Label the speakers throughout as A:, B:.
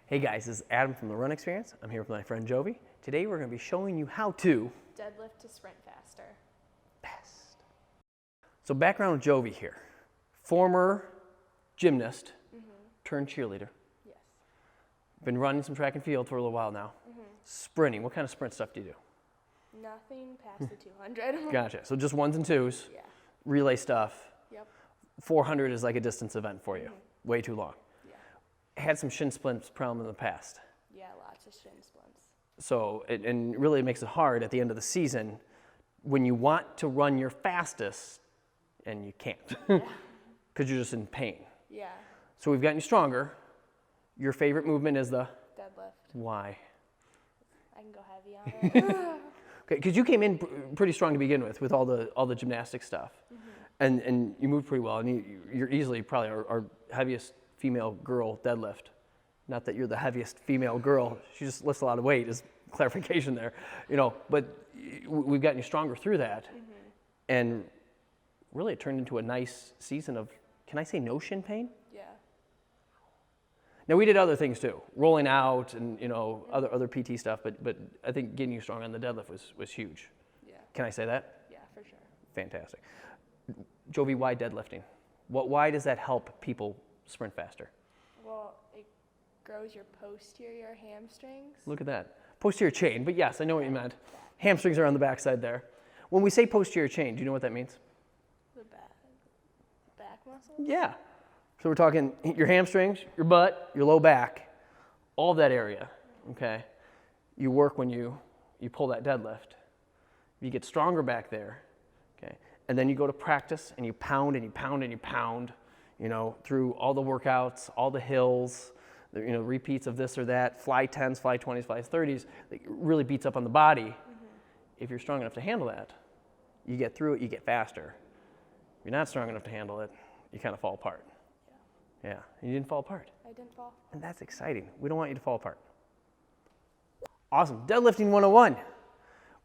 A: Hey guys, this is Adam from the Run Experience. I'm here with my friend Jovi. Today we're going to be showing you how to
B: deadlift to sprint faster.
A: Best. So background with Jovi here. Former gymnast, turned cheerleader.
B: Yes.
A: Been running some track and field for a little while now. Sprinting, what kind of sprint stuff do you do?
B: Nothing past the 200.
A: Gotcha, so just ones and twos.
B: Yeah.
A: Relay stuff.
B: Yep.
A: 400 is like a distance event for you. Way too long.
B: Yeah.
A: Had some shin splints problem in the past.
B: Yeah, lots of shin splints.
A: So, and really it makes it hard at the end of the season when you want to run your fastest and you can't because you're just in pain.
B: Yeah.
A: So we've gotten you stronger. Your favorite movement is the?
B: Deadlift.
A: Why?
B: I can go heavy on it.
A: Okay, because you came in pretty strong to begin with all the gymnastic stuff. And you moved pretty well, and you're easily probably our heaviest female girl deadlift. Not that you're the heaviest female girl, she just lifts a lot of weight, is clarification there, you know, but we've gotten you stronger through that. And really it turned into a nice season of, can I say no shin pain?
B: Yeah.
A: Now we did other things too, rolling out and, you know, other PT stuff, but I think getting you strong on the deadlift was huge.
B: Yeah.
A: Can I say that?
B: Yeah, for sure.
A: Fantastic. Jovi, why deadlifting? Why does that help people sprint faster?
B: Well, it grows your posterior hamstrings.
A: Look at that. Posterior chain, but yes, I know what you meant. Hamstrings are on the back side there. When we say posterior chain, do you know what that means?
B: The back muscles?
A: Yeah. So we're talking your hamstrings, your butt, your low back, all that area, okay? You work when you pull that deadlift. You get stronger back there, okay? And then you go to practice and you pound and you pound and you pound, you know, through all the workouts, all the hills, you know, repeats of this or that, fly 10s, fly 20s, fly 30s, it really beats up on the body. If you're strong enough to handle that, you get through it, you get faster. If you're not strong enough to handle it, you kind of fall apart. Yeah, you didn't fall apart.
B: I didn't fall.
A: And that's exciting. We don't want you to fall apart. Awesome, deadlifting 101.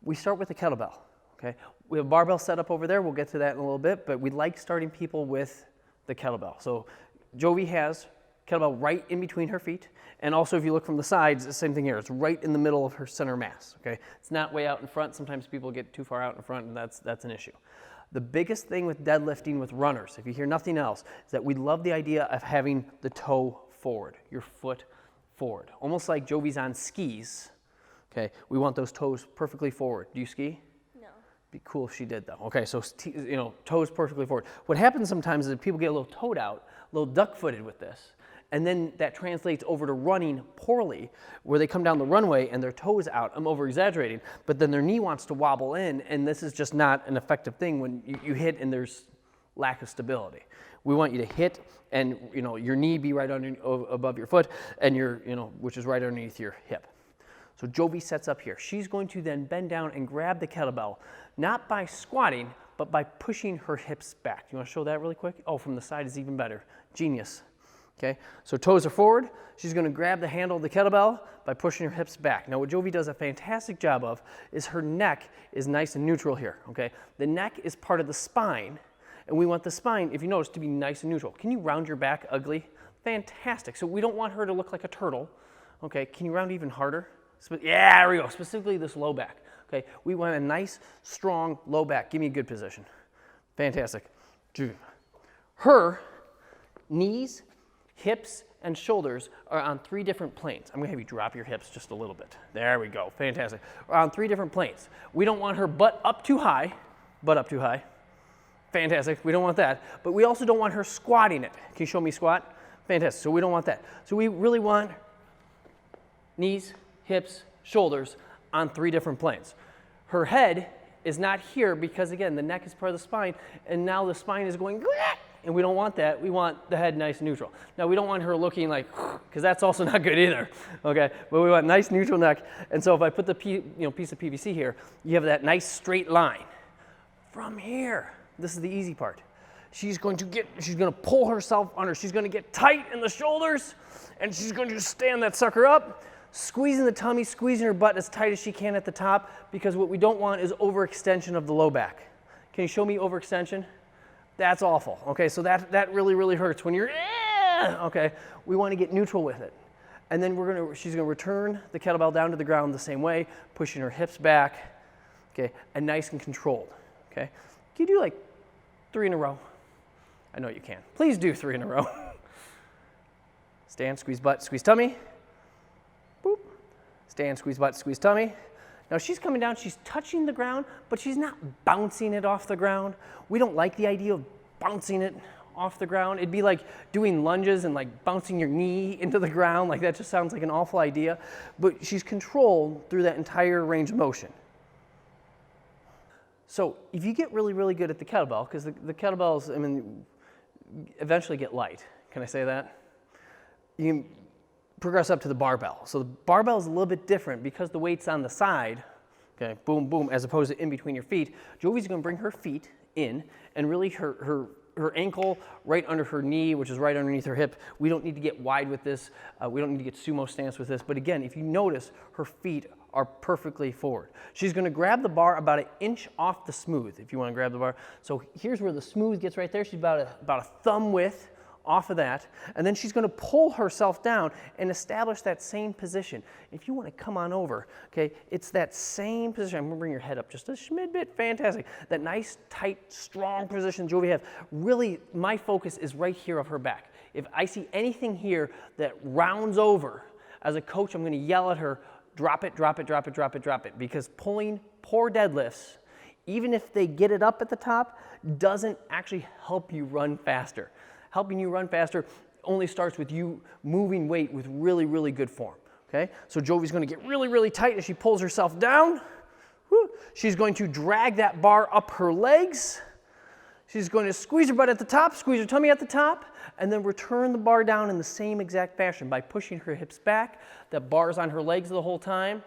A: We start with the kettlebell, okay? We have a barbell set up over there. We'll get to that in a little bit, but we like starting people with the kettlebell. So Jovi has kettlebell right in between her feet. And also if you look from the sides, the same thing here. It's right in the middle of her center mass, okay? It's not way out in front. Sometimes people get too far out in front and that's an issue. The biggest thing with deadlifting with runners, if you hear nothing else, is that we love the idea of having the toe forward, your foot forward. Almost like Jovi's on skis, okay? We want those toes perfectly forward. Do you ski?
B: No.
A: Be cool if she did though. Okay, so you know, toes perfectly forward. What happens sometimes is that people get a little toed out, a little duck-footed with this, and then that translates over to running poorly, where they come down the runway and their toes out. I'm over-exaggerating, but then their knee wants to wobble in, and this is just not an effective thing when you hit and there's lack of stability. We want you to hit and, you know, your knee be right above your foot, and your, you know, which is right underneath your hip. So Jovi sets up here. She's going to then bend down and grab the kettlebell, not by squatting, but by pushing her hips back. You want to show that really quick? Oh, from the side is even better. Genius. Okay, so toes are forward. She's going to grab the handle of the kettlebell by pushing her hips back. Now what Jovi does a fantastic job of is her neck is nice and neutral here, okay? The neck is part of the spine, and we want the spine, if you notice, to be nice and neutral. Can you round your back ugly? Fantastic. So we don't want her to look like a turtle, okay? Can you round even harder? Yeah, there we go, specifically this low back, okay? We want a nice, strong low back. Give me a good position. Fantastic. Her knees, hips, and shoulders are on 3 different planes. I'm gonna have you drop your hips just a little bit. There we go, fantastic. We're on 3 different planes. We don't want her butt up too high, Fantastic, we don't want that. But we also don't want her squatting it. Can you show me squat? Fantastic, so we don't want that. So we really want knees, hips, shoulders on 3 different planes. Her head is not here because, again, the neck is part of the spine, and now the spine is going, and we don't want that. We want the head nice and neutral. Now, we don't want her looking like, because that's also not good either, okay? But we want nice neutral neck, and so if I put the piece of PVC here, you have that nice straight line. From here, this is the easy part. She's going to pull herself under. She's going to get tight in the shoulders, and she's going to stand that sucker up, squeezing the tummy, squeezing her butt as tight as she can at the top, because what we don't want is overextension of the low back. Can you show me overextension? That's awful. Okay, so that really, really hurts when you're, okay, we want to get neutral with it. And then she's gonna return the kettlebell down to the ground the same way, pushing her hips back, okay, and nice and controlled, okay? Can you do like 3 in a row? I know you can. Please do 3 in a row. Stand, squeeze butt, squeeze tummy. Boop. Stand, squeeze butt, squeeze tummy. Now she's coming down, she's touching the ground, but she's not bouncing it off the ground. We don't like the idea of bouncing it off the ground. It'd be like doing lunges and like bouncing your knee into the ground. Like that just sounds like an awful idea. But she's controlled through that entire range of motion. So if you get really, really good at the kettlebell, because the kettlebells, I mean, eventually get light. Can I say that? You can progress up to the barbell. So the barbell is a little bit different because the weight's on the side, okay, boom, boom, as opposed to in between your feet. Jovi's gonna bring her feet in and really her ankle right under her knee, which is right underneath her hip. We don't need to get wide with this. We don't need to get sumo stance with this. But again, if you notice, her feet are perfectly forward. She's gonna grab the bar about 1 inch off the smooth, if you wanna grab the bar. So here's where the smooth gets right there. She's about a thumb width off of that, and then she's gonna pull herself down and establish that same position. If you wanna come on over, okay, it's that same position. I'm gonna bring your head up just a schmid bit, fantastic. That nice, tight, strong position Jovi has. Really, my focus is right here of her back. If I see anything here that rounds over, as a coach, I'm gonna yell at her, drop it, drop it, drop it, drop it, drop it, because pulling poor deadlifts, even if they get it up at the top, doesn't actually help you run faster. Helping you run faster only starts with you moving weight with really, really good form, okay? So Jovi's gonna get really, really tight as she pulls herself down. Woo. She's going to drag that bar up her legs. She's going to squeeze her butt at the top, squeeze her tummy at the top, and then return the bar down in the same exact fashion by pushing her hips back. That bar's on her legs the whole time,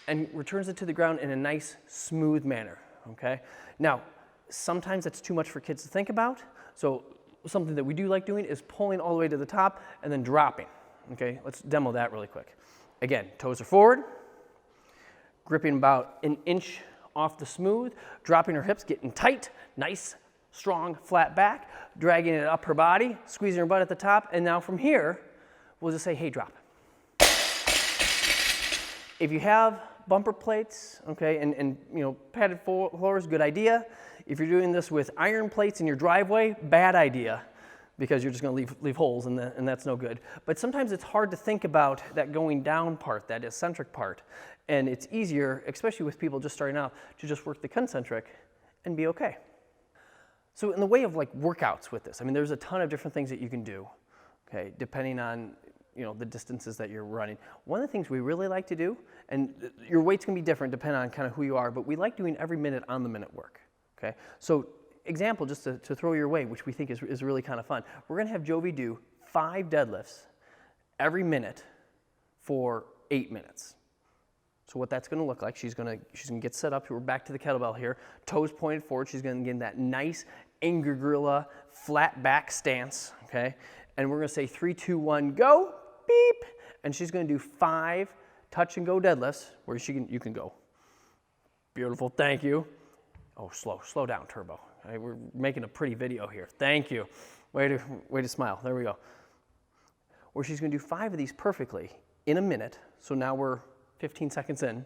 A: and returns it to the ground in a nice, smooth manner, okay? Now, sometimes that's too much for kids to think about, so something that we do like doing is pulling all the way to the top and then dropping, okay? Let's demo that really quick. Again, toes are forward, gripping about 1 inch off the smooth, dropping her hips, getting tight, nice, strong, flat back, dragging it up her body, squeezing her butt at the top, and now from here, we'll just say, hey, drop. If you have bumper plates, okay, and you know, padded floors, good idea. If you're doing this with iron plates in your driveway, bad idea, because you're just gonna leave holes and that's no good. But sometimes it's hard to think about that going down part, that eccentric part. And it's easier, especially with people just starting out, to just work the concentric and be okay. So in the way of like workouts with this, I mean, there's a ton of different things that you can do, okay, depending on, you know, the distances that you're running. One of the things we really like to do, and your weight's gonna be different depending on kind of who you are, but we like doing every minute on the minute work, okay? So example, just to throw your way, which we think is really kind of fun. We're gonna have Jovi do 5 deadlifts every minute for 8 minutes. So what that's gonna look like, she's gonna get set up, we're back to the kettlebell here, toes pointed forward, she's gonna get in that nice angry gorilla flat back stance, okay? And we're gonna say 3, 2, 1, go, beep, and she's gonna do 5 touch and go deadlifts where you can go. Beautiful, thank you. Oh, slow down, turbo. Okay, we're making a pretty video here. Thank you. Way to smile, there we go. Where she's gonna do 5 of these perfectly in a minute. So now we're 15 seconds in,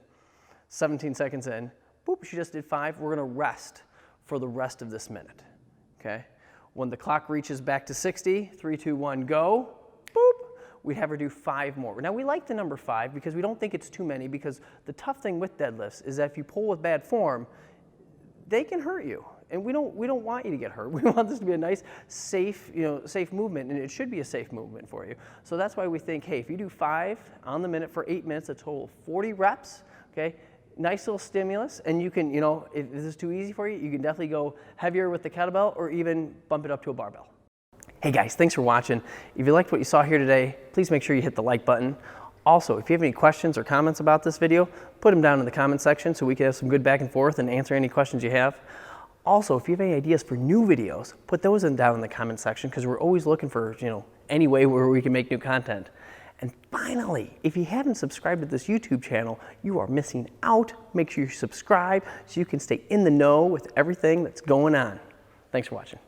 A: 17 seconds in, boop, she just did 5. We're gonna rest for the rest of this minute, okay? When the clock reaches back to 60, 3, 2, 1, go, boop, we'd have her do 5 more. Now we like the number 5 because we don't think it's too many, because the tough thing with deadlifts is that if you pull with bad form, they can hurt you. And we don't want you to get hurt. We want this to be a nice, safe, safe movement, and it should be a safe movement for you. So that's why we think, hey, if you do 5 on the minute for 8 minutes, a total of 40 reps, okay? Nice little stimulus, and you can, if this is too easy for you, you can definitely go heavier with the kettlebell or even bump it up to a barbell. Hey guys, thanks for watching. If you liked what you saw here today, please make sure you hit the like button. Also, if you have any questions or comments about this video, put them down in the comment section so we can have some good back and forth and answer any questions you have. Also, if you have any ideas for new videos, put those down in the comment section, because we're always looking for, any way where we can make new content. And finally, if you haven't subscribed to this YouTube channel, you are missing out. Make sure you subscribe so you can stay in the know with everything that's going on. Thanks for watching.